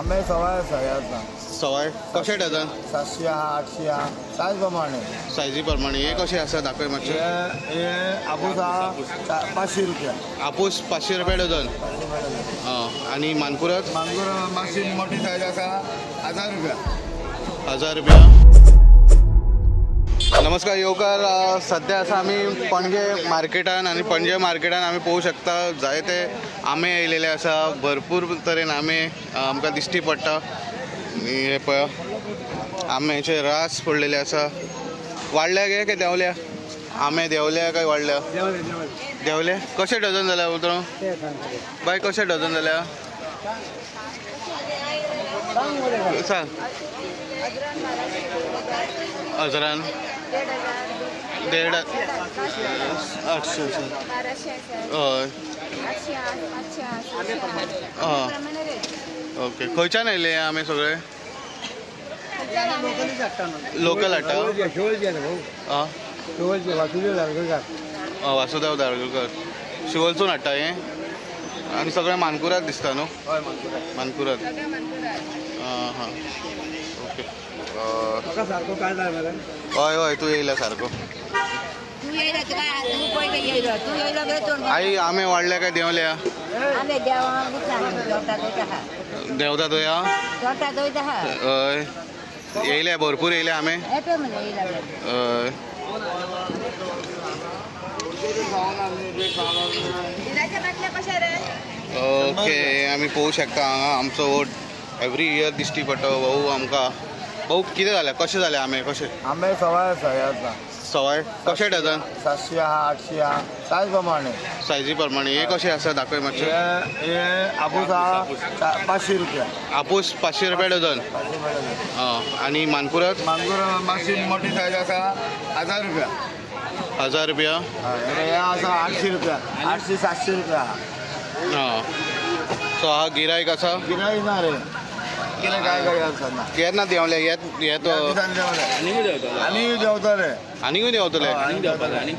आंबे सवाय आसा हे आसा सवाय कशे डझन 700 आहा 800 आहा सायज प्रमाणे सायजी प्रमाणे हे कशे आसा दाखय हे मातशे हे आपूस आहा 500 रुपया आपूस 500 रुपया डझन आणि मानकुराद मांगूर मातशी मोठी सायज आसा 1000 रुपया 1000 रुपया नमस्कार येवकार सध्या आसा आमी पणजे मार्केटान आणि पणजे मार्केटान आमी पळोवंक शकता जायते आंबे येयलेले आसा भरपूर तरेन आंबे आमकां दिश्टी पडटा हे पळय आंब्याचे रास पडलेले आसा वाडल्या काय देंवल्या आंबे देंवल्या काय वाडल्या देंवले कशे डझन जाल्या उतरो बाय कशे डझन जाल्या सांग हजारान 800 हय ओके खंयच्यान येयले आमी सगळे लोकल हाडटा वासुदेव धारगळकर शिवलसून हाडटा हे आनी सगळे मानकुराद दिसता न्हू मानकुराद हां ओके हय हय तू येयला सारको आई आंबे वाडल्या काय देंवल्या देंवता थंय हय येयले भरपूर येयले आंबे हय ओके आमी पळोवंक शकता हांगा आमचो एवरी इयर दिश्टी पडटा भाऊ आमकां भाऊ कितें जालें कशें जालें आंबे कशें आंबे सवाय आसा हे आसा सवाय कशे डझन 700 आहा 800 आहा सायज प्रमाणे सायजी प्रमाणे हे कशे आसा दाखय मातशे हे आपूस आहा 500 रुपया आपूस 500 रुपया डझन आणि मानकुराद मांगूर मातशी मोठी सायज आसा 1000 रुपया 1000 रुपया हे आसा 800 रुपया 800 700 रुपया सो हा गिरायक आसा गिरायक ना रे कितें काय काय आसा ना केन्ना देंवले हे तो आनी देंवतले आनीकूय देंवतले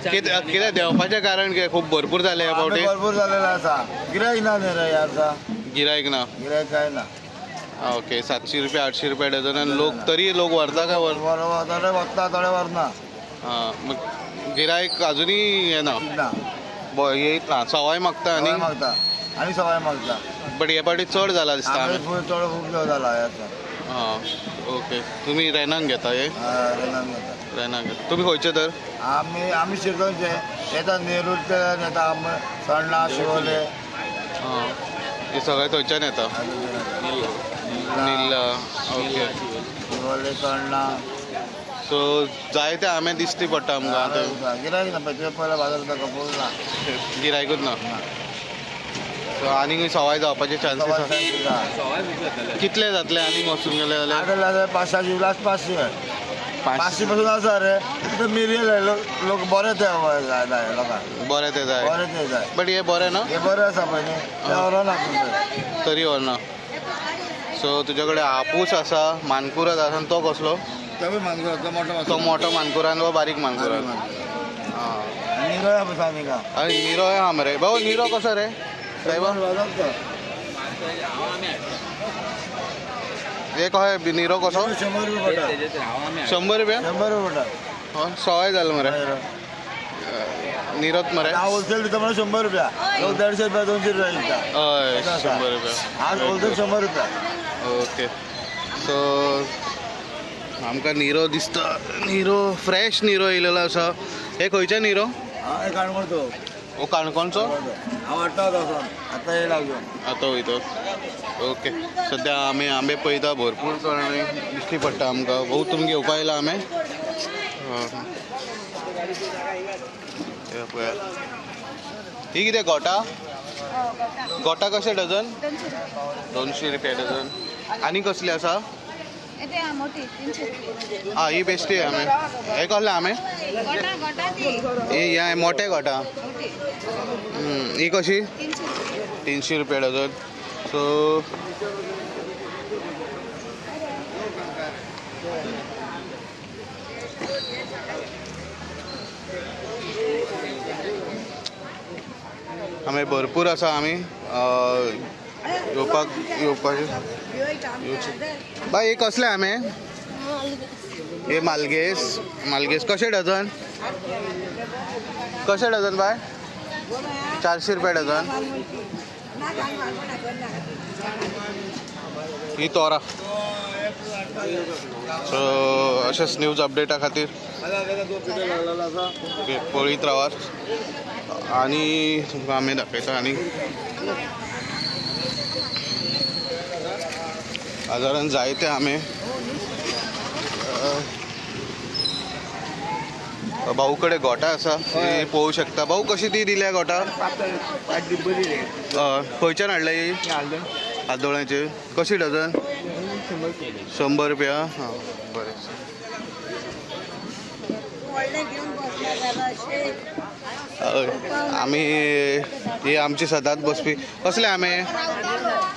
कितें देंवपाचें कारण कितें खूब भरपूर जाले ह्या फावटी भरपूर जालेलो आसा गिरायक ना न्ही रे आसा गिरायक ना गिरायक काय ना ओके 700 रुपया 800 रुपया डझन आनी तरी लोक व्हरता काय थोडे वता थोडे व्हरना गिरायक अजुनूय येना ना येयत ना सवाय मागता आनी मागता आनी सवाय मागता बट हे फावटी चड जाला दिसता चड खूब जाला ओके तुमी रेनाक घेता हे रेनाक घेता तुमी खंयचे तर आमी शिरगांवचे येता नेरूरचे येता सण्णा शिवोले हे सगळे थंयच्यान येता निल्ला ओके शिवोले सण्णा सो जायते आंबे दिश्टी पडटा आमकां गिरायक ना पळय पयला बाजार कपूर ना गिरायकूच ना सो आनीक सवाय जावपाचे चान्सीस कितले जातले आनीक वचून गेले जाल्यार 500 जिवलास 500 500 पासून आसा रे मिरियल लोक बरे ते जाय लोकांक बरे ते जाय बरे ते जाय बट हे बरे ना हे बरे आसा पळय न्ही ते व्हरना तरी व्हरना सो तुजे कडेन आपूस आसा मानकुराद आसा तो कसलो तो मोठो मानकुराद वा बारीक मानकुराद निरो आपूस आनी का अरे निरो हा मरे भाऊ निरो कसो रे साहेबा हे कशें निरो कसो 100 रुपया पडटा 100 रुपया 100 रुपया पडटा सवाय जालें मरे निरोत मरे होलसेल दिता म्हणून 100 रुपया लोक 150 रुपया 200 रुपया दिता हय 100 रुपया आज होलसेल 100 रुपया ओके सो आमकां निरो दिसता निरो फ्रेश निरो येयलेलो आसा हे खंयचे निरो हे काणकोणचो ओ काणकोणचो हांव हाडटा आतां येयला आतां वयता ओके सद्या आमी आंबे पळयता भरपूर तरेन दिश्टी पडटा आमकां भाऊ तुमी घेवपा आयला आंबे ही कितें गोटा गोटा कशे डझन 200 रुपया डझन आनी कसले आसा ही बेश्टी आंबे हे कसले आंबे हे मोठे गोटा ही कशी 300 रुपया डझन सो आमी भरपूर आसा आमी येवपाचे बाय हे कसले आंबे हे मालगेस कसे डझन बाय 400 रुपये डझन ही तोरा सो अशेंच न्यूज अपडेटा खातीर पळयत रावात आनी तुमकां आंबे दाखयता आनी बाजारान जायते आंबे भाऊ कडे गोटा आसा ती पळोवंक शकता भाऊ कशी ती दिल्या गोटा खंयच्यान हाडल्या ही आदोळ्याचे कशी डझन 100 रुपया हां बरें आमी ही आमची सदांच बसपी कसले आंबे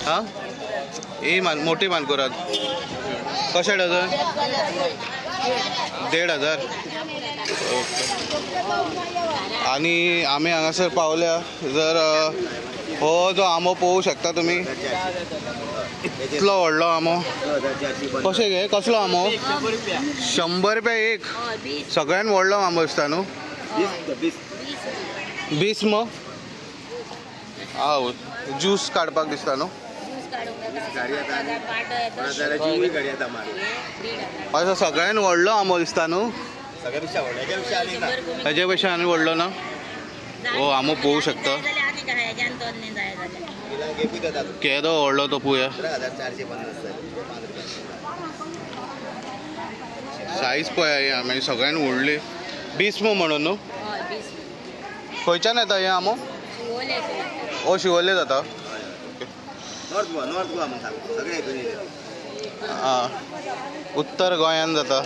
हां ही मोठी मानकुराद कशे डझन 1500 आणि आम्ही हांगासर पावल्या जर हो जो आंबो पळोवंक शकता तुमी इतलो व्हडलो आंबो कशे गे कसलो आंबो 100 रुपया एक सगळ्यान व्हडलो आंबो दिसता न्हू 20 मग हांव ज्यूस काडपाक दिसता न्हू असो सगळ्यान व्हडलो आंबो दिसता न्हू हेजे पेक्षा आनी व्हडलो ना हो आंबो पळोवंक शकता केदो व्हडलो तो पळोवया सायज पळया ही सगळ्यान व्हडली 20 म्हणून न्हू खंयच्यान येता हे आंबो हो शिवोले जाता उत्तर गोंयान जाता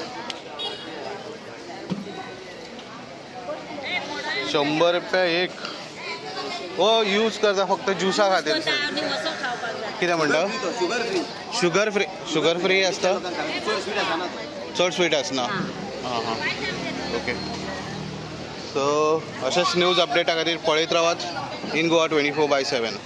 100 रुपया एक हो यूज करता फक्त ज्युसा खातीर कितें म्हणटा शुगर फ्री आसता चड स्वीट आसना हां हां ओके सो अशेंच न्यूज अपडेटा खातीर पळयत रावात इन गोवा 24/7